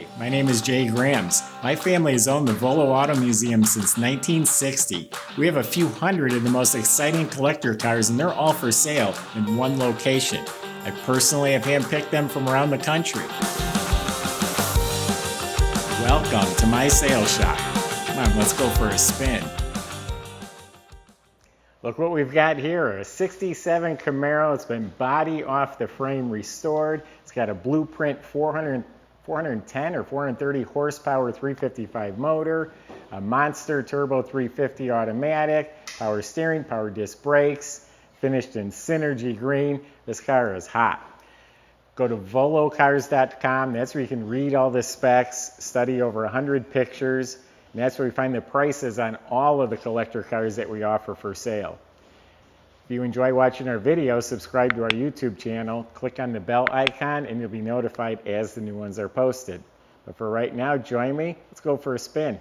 Hi, my name is Jay Grams. My family has owned the Volo Auto Museum since 1960. We have a few hundred of the most exciting collector cars, and they're all for sale in one location. I personally have handpicked them from around the country. Welcome to my sales shop. Come on, let's go for a spin. Look what we've got here, a 67 Camaro. It's been body off the frame restored. It's got a blueprint 410 or 430 horsepower 355 motor, a monster turbo 350 automatic, power steering, power disc brakes, finished in synergy green. This car is hot. Go to volocars.com. That's where you can read all the specs, study over 100 pictures, and that's where we find the prices on all of the collector cars that we offer for sale. If you enjoy watching our videos, subscribe to our YouTube channel, click on the bell icon, and you'll be notified as the new ones are posted. But for right now, join me. Let's go for a spin.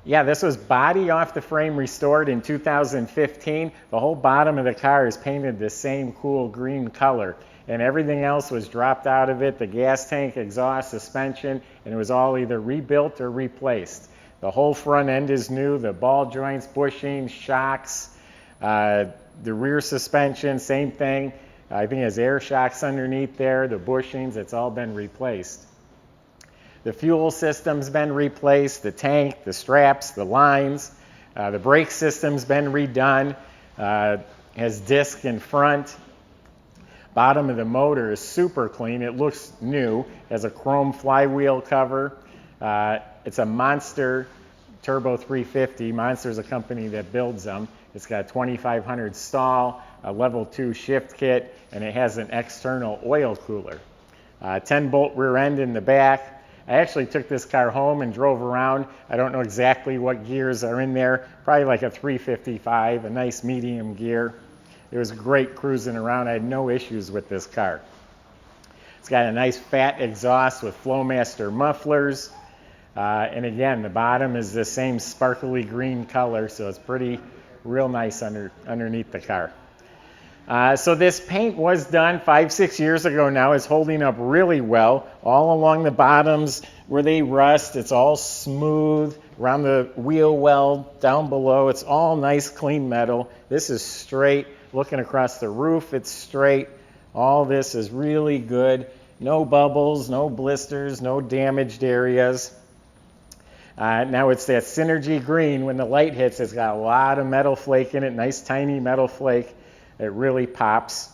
Yeah, this was body off the frame restored in 2015. The whole bottom of the car is painted the same cool green color, and everything else was dropped out of it, the gas tank, exhaust, suspension, and it was all either rebuilt or replaced. The whole front end is new, the ball joints, bushings, shocks, the rear suspension, same thing. I think it has air shocks underneath there, the bushings, it's all been replaced. The fuel system's been replaced, the tank, the straps, the lines, the brake system's been redone, has disc in front. Bottom of the motor is super clean, it looks new, has a chrome flywheel cover. It's a Monster Turbo 350. Monster's a company that builds them. It's got a 2500 stall, a level 2 shift kit, and it has an external oil cooler. 10-bolt rear end in the back. I actually took this car home and drove around. I don't know exactly what gears are in there. Probably like a 355, a nice medium gear. It was great cruising around. I had no issues with this car. It's got a nice fat exhaust with Flowmaster mufflers. And again, the bottom is the same sparkly green color, so it's real nice underneath the car. So this paint was done 5-6 years ago now. It's holding up really well. All along the bottoms where they rust, it's all smooth. Around the wheel well down below, it's all nice clean metal. This is straight. Looking across the roof, it's straight. All this is really good. No bubbles, no blisters, no damaged areas. Now it's that synergy green. When the light hits, it's got a lot of metal flake in it, nice tiny metal flake. It really pops.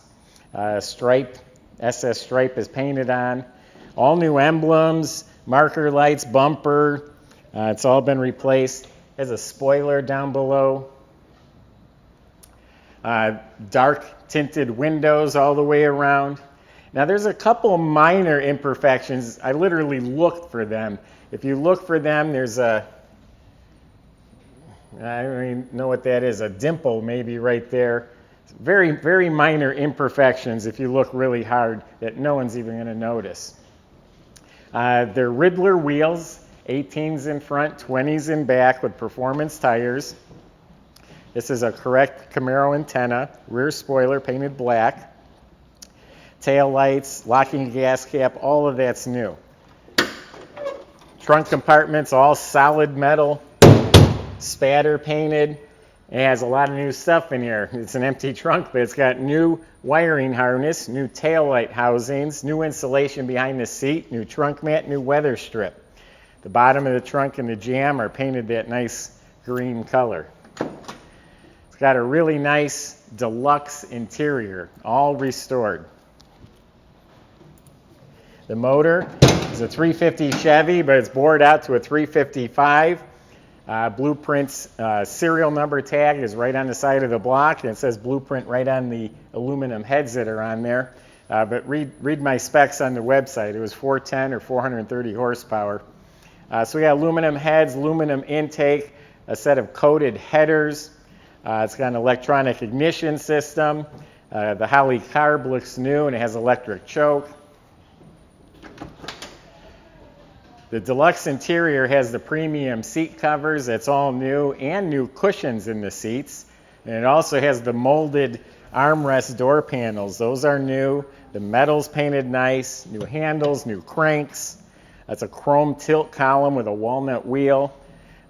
Stripe, SS stripe is painted on. All new emblems, marker lights, bumper. It's all been replaced. Has a spoiler down below. Dark tinted windows all the way around. Now there's a couple minor imperfections. I literally looked for them. If you look for them, there's I don't even know what that is, a dimple maybe right there. Very, very minor imperfections if you look really hard that no one's even going to notice. They're Ridler wheels, 18s in front, 20s in back with performance tires. This is a correct Camaro antenna, rear spoiler painted black. Tail lights, locking gas cap, all of that's new. Trunk compartments, all solid metal, spatter painted. It has a lot of new stuff in here. It's an empty trunk, but it's got new wiring harness, new tail light housings, new insulation behind the seat, new trunk mat, new weather strip. The bottom of the trunk and the jamb are painted that nice green color. It's got a really nice deluxe interior, all restored. The motor is a 350 Chevy, but it's bored out to a 355. Blueprint's serial number tag is right on the side of the block, and it says Blueprint right on the aluminum heads that are on there. But read my specs on the website. It was 410 or 430 horsepower. So we got aluminum heads, aluminum intake, a set of coated headers. It's got an electronic ignition system. The Holly carb looks new, and it has electric choke. The deluxe interior has the premium seat covers. It's all new, and new cushions in the seats. And it also has the molded armrest door panels. Those are new. The metal's painted nice. New handles, new cranks. That's a chrome tilt column with a walnut wheel.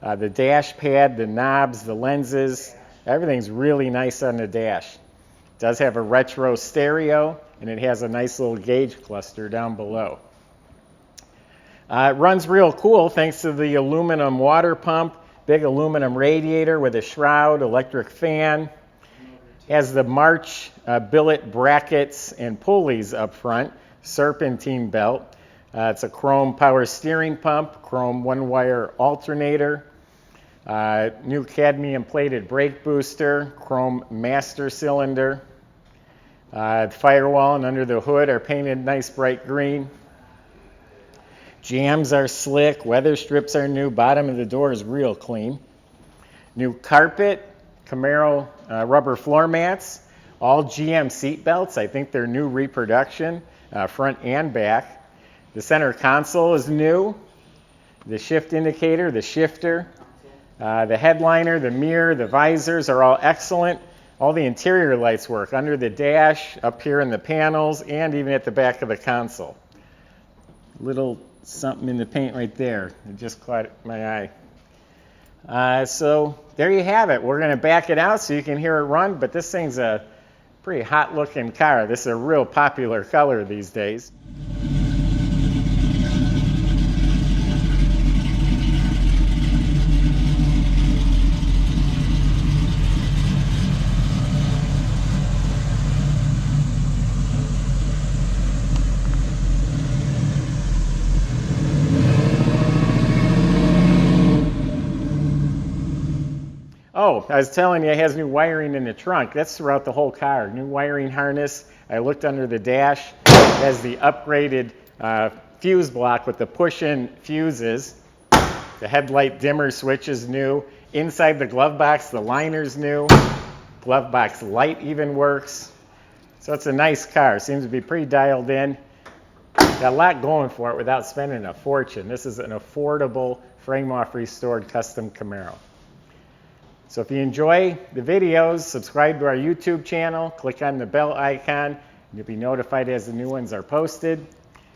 The dash pad, the knobs, the lenses, everything's really nice on the dash. It does have a retro stereo, and it has a nice little gauge cluster down below. It runs real cool thanks to the aluminum water pump, big aluminum radiator with a shroud, electric fan. Has the March billet brackets and pulleys up front, serpentine belt. It's a chrome power steering pump, chrome one-wire alternator, new cadmium plated brake booster, chrome master cylinder. The firewall and under the hood are painted nice bright green. Jambs are slick, weather strips are new, bottom of the door is real clean. New carpet, Camaro rubber floor mats, all GM seat belts. I think they're new reproduction, front and back. The center console is new. The shift indicator, the shifter, the headliner, the mirror, the visors are all excellent. All the interior lights work under the dash, up here in the panels, and even at the back of the console. Little something in the paint right there. It just caught my eye. So there you have it. We're going to back it out so you can hear it run, but this thing's a pretty hot looking car. This is a real popular color these days. Oh, I was telling you it has new wiring in the trunk. That's throughout the whole car. New wiring harness. I looked under the dash. It has the upgraded fuse block with the push-in fuses. The headlight dimmer switch is new. Inside the glove box, the liner's new. Glove box light even works. So it's a nice car. Seems to be pretty dialed in. Got a lot going for it without spending a fortune. This is an affordable frame-off restored custom Camaro. So if you enjoy the videos, subscribe to our YouTube channel, click on the bell icon, and you'll be notified as the new ones are posted.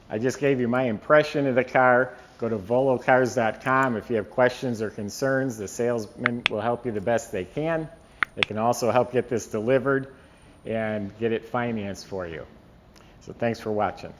I just gave you my impression of the car. Go to volocars.com if you have questions or concerns. The salesman will help you the best they can. They can also help get this delivered and get it financed for you. So thanks for watching.